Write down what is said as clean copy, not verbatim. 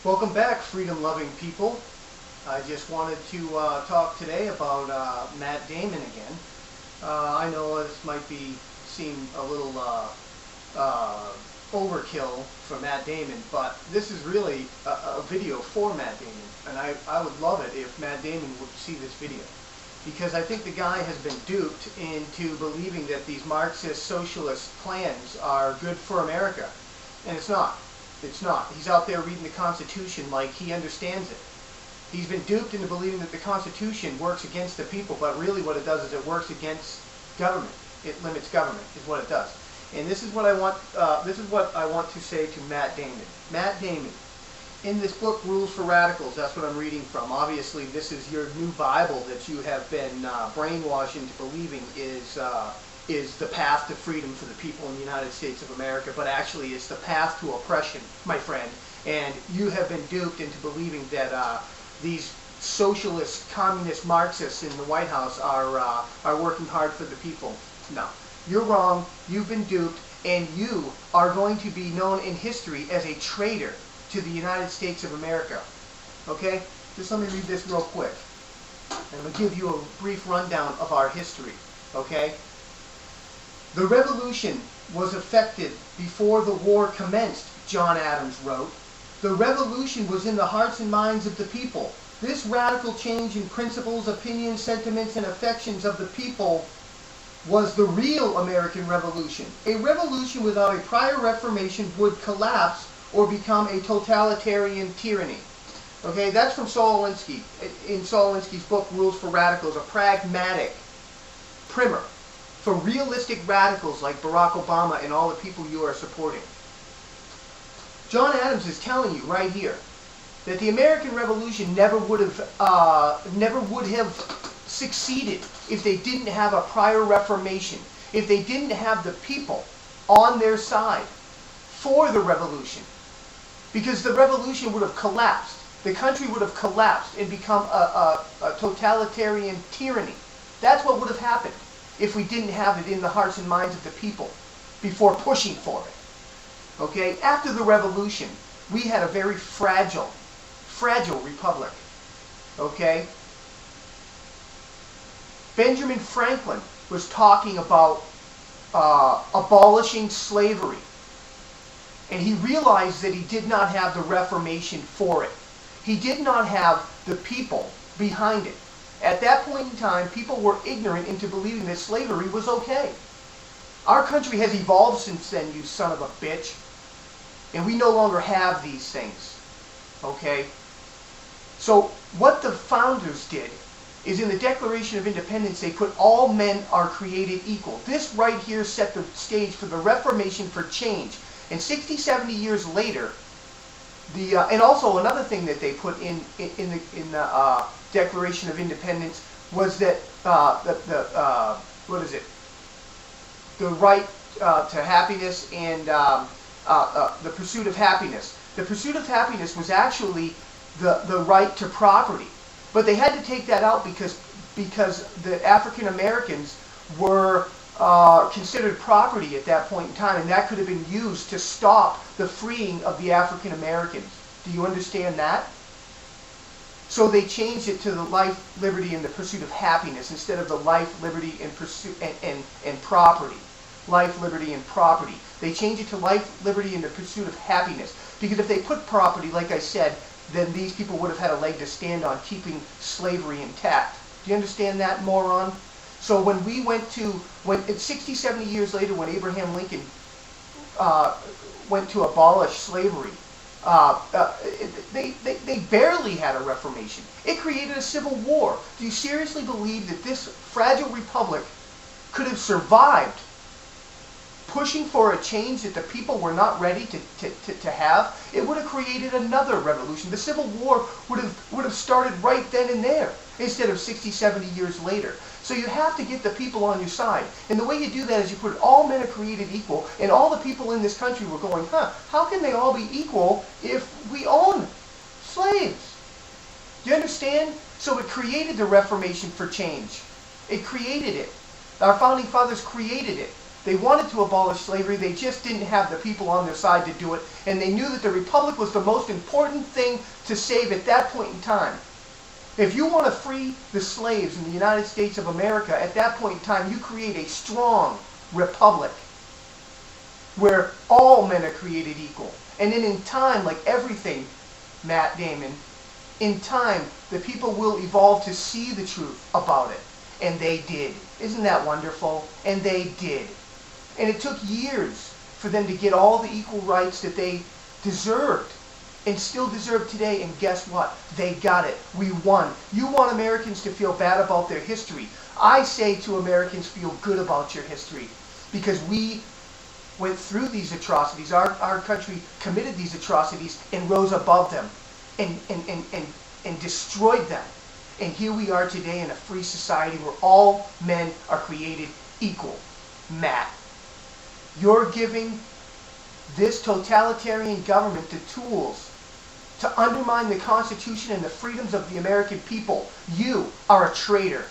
Welcome back, freedom-loving people. I just wanted to talk today about Matt Damon again. I know this might seem a little overkill for Matt Damon, but this is really a video for Matt Damon, and I would love it if Matt Damon would see this video, because I think the guy has been duped into believing that these Marxist socialist plans are good for America, and it's not. It's not. He's out there reading the Constitution like he understands it. He's been duped into believing that the Constitution works against the people, but really what it does is it works against government. It limits government, is what it does. And this is what I want. This is what I want to say to Matt Damon. Matt Damon, in this book, Rules for Radicals, that's what I'm reading from. Obviously, this is your new Bible that you have been brainwashed into believing is the path to freedom for the people in the United States of America, but actually it's the path to oppression, my friend. And you have been duped into believing that these socialist, communist Marxists in the White House are working hard for the people. No, you're wrong. You've been duped, and you are going to be known in history as a traitor to the United States of America. Okay? Just let me read this real quick. And I'll give you a brief rundown of our history. Okay? The revolution was effected before the war commenced, John Adams wrote. The revolution was in the hearts and minds of the people. This radical change in principles, opinions, sentiments, and affections of the people was the real American Revolution. A revolution without a prior reformation would collapse or become a totalitarian tyranny. Okay, that's from Saul Alinski. In Saul Alinski's book, Rules for Radicals, a pragmatic primer for realistic radicals like Barack Obama and all the people you are supporting. John Adams is telling you right here that the American Revolution never would have succeeded if they didn't have a prior reformation, if they didn't have the people on their side for the revolution, because the revolution would have collapsed. The country would have collapsed and become a totalitarian tyranny. That's what would have happened if we didn't have it in the hearts and minds of the people before pushing for it. Okay? After the revolution, we had a very fragile republic. Okay? Benjamin Franklin was talking about abolishing slavery. And he realized that he did not have the Reformation for it. He did not have the people behind it. At that point in time, people were ignorant into believing that slavery was okay. Our country has evolved since then, you son of a bitch. And we no longer have these things. Okay? So what the founders did is in the Declaration of Independence, they put all men are created equal. This right here set the stage for the Reformation for change. And 60, 70 years later, and also another thing that they put in the Declaration of Independence was that the right to happiness and the pursuit of happiness. The pursuit of happiness was actually the right to property, but they had to take that out because the African Americans were considered property at that point in time, and that could have been used to stop the freeing of the African Americans. Do you understand that? So they changed it to the life, liberty, and the pursuit of happiness instead of the life, liberty, and pursuit and property. Life, liberty, and property. They changed it to life, liberty, and the pursuit of happiness. Because if they put property, like I said, then these people would have had a leg to stand on keeping slavery intact. Do you understand that, moron? So when 60, 70 years later, when Abraham Lincoln went to abolish slavery, they barely had a reformation. It created a civil war. Do you seriously believe that this fragile republic could have survived pushing for a change that the people were not ready to have? It would have created another revolution. The Civil War would have started right then and there instead of 60, 70 years later. So you have to get the people on your side. And the way you do that is you put all men are created equal, and all the people in this country were going, how can they all be equal if we own slaves? Do you understand? So it created the Reformation for change. It created it. Our founding fathers created it. They wanted to abolish slavery. They just didn't have the people on their side to do it. And they knew that the Republic was the most important thing to save at that point in time. If you want to free the slaves in the United States of America, at that point in time, you create a strong republic where all men are created equal. And then in time, like everything, Matt Damon, in time, the people will evolve to see the truth about it. And they did. Isn't that wonderful? And they did. And it took years for them to get all the equal rights that they deserved and still deserve today. And guess what? They got it. We won. You want Americans to feel bad about their history. I say to Americans, feel good about your history, because we went through these atrocities. Our country committed these atrocities and rose above them and destroyed them. And here we are today in a free society where all men are created equal. Matt, you're giving this totalitarian government the tools to undermine the Constitution and the freedoms of the American people. You are a traitor.